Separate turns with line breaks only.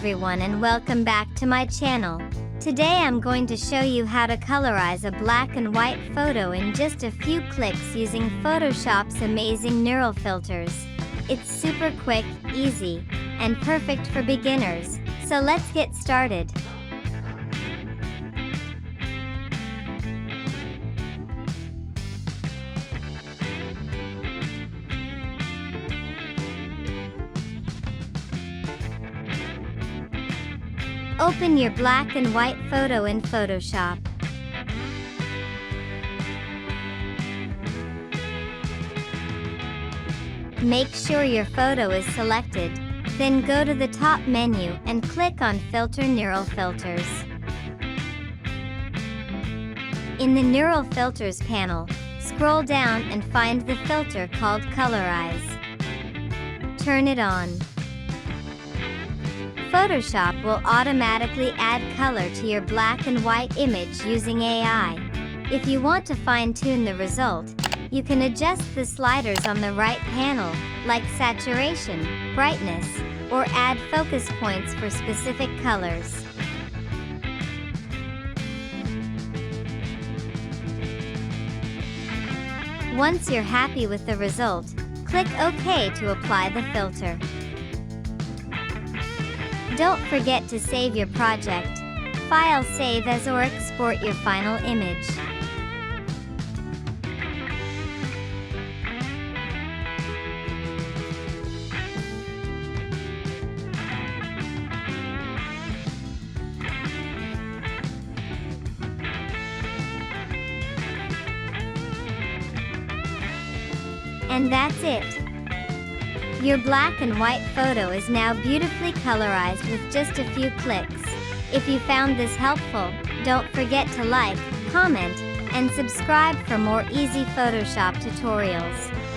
everyone and welcome back to my channel. Today I'm going to show you how to colorize a black and white photo in just a few clicks using Photoshop's amazing neural filters. It's super quick, easy, and perfect for beginners, so let's get started. Open your black and white photo in Photoshop. Make sure your photo is selected, then go to the top menu and click on Filter Neural Filters. In the Neural Filters panel, scroll down and find the filter called Colorize. Turn it on. Photoshop will automatically add color to your black and white image using AI. If you want to fine-tune the result, you can adjust the sliders on the right panel, like saturation, brightness, or add focus points for specific colors. Once you're happy with the result, click OK to apply the filter. Don't forget to save your project. File Save As or export your final image. And that's it. Your black and white photo is now beautifully colorized with just a few clicks. If you found this helpful, don't forget to like, comment, and subscribe for more easy Photoshop tutorials.